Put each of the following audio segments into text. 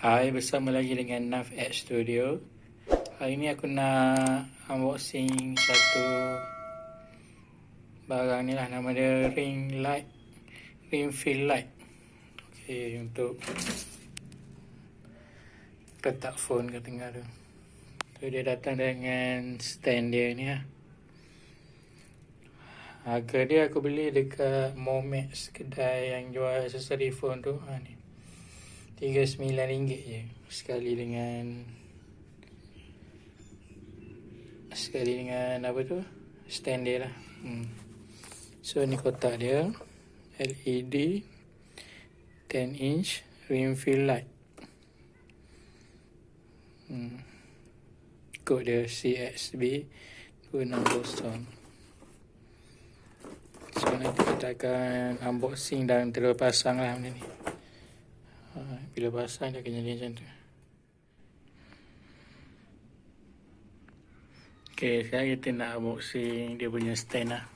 Hai, bersama lagi dengan Nav at Studio. Hari ni aku nak unboxing satu barang ni lah. Nama dia ring fill light. Okay, untuk letak phone kat tengah tu. So dia datang dengan stand dia ni lah. Harga dia aku beli dekat Momex, kedai yang jual aksesori phone tu. Ni RM39 je. Sekali dengan apa tu, stand dia lah. So ni kotak dia, LED 10 inch ring fill light. Kod dia CXB 260. So nanti kita akan unboxing dan terus pasang lah benda ni. Bila pasang dia akan jadi macam tu. Okay, sekarang kita nak unboxing dia punya stand lah.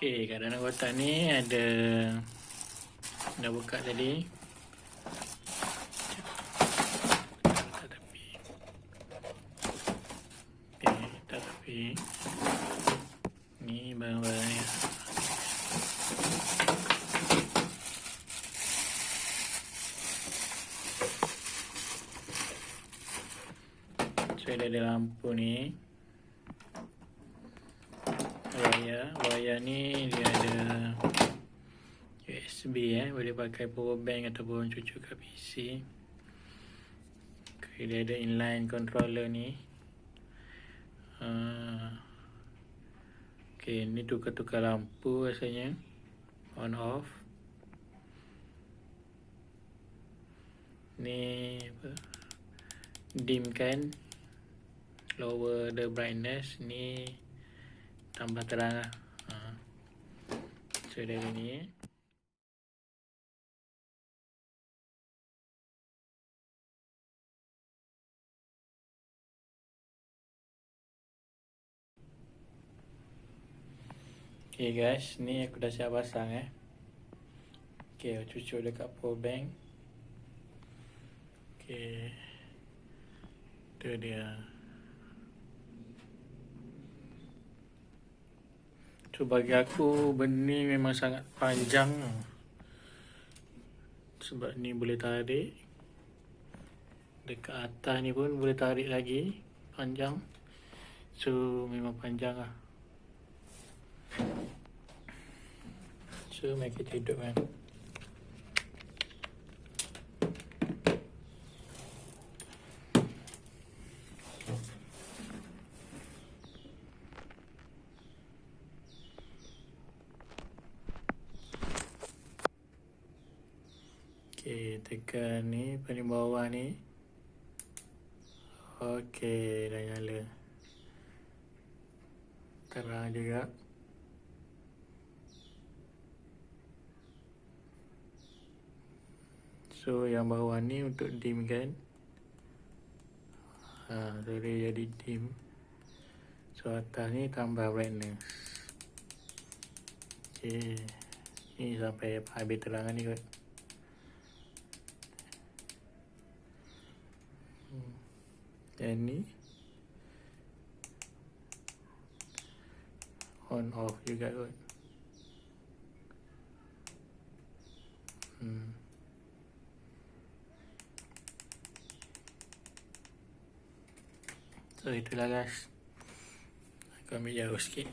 Okay, kat dalam kotak ni ada, dah buka tadi. Letak tepi. Okay, letak tepi. Ni barang-barang ni. So dia ada lampu ni. Wayar ni dia ada USB, boleh pakai power bank ataupun cucuk kat PC. Okay, dia ada inline controller ni. Okay, ni tukar-tukar lampu rasanya, on off. Ni apa, dim kan, lower the brightness. Ni tambah terang lah. So dari ni okay guys, ni aku dah siap pasang Okay, aku cucuk dekat power bank. Okay, tu dia. So bagi aku benda ni memang sangat panjang. Sebab ni boleh tarik. Dekat atas ni pun boleh tarik lagi. Panjang. So memang panjang lah. So mari kita hidup kan. Okay, tekan ni paling bawah ni. Okay, dah nyala. Terang juga. So yang bawah ni untuk dim kan. So dia jadi dim. So atas ni tambah brightness. Okay, ni sampai habis terangan ni kot. Dan ni on off juga kot. So itulah guys. Aku ambil jauh sikit.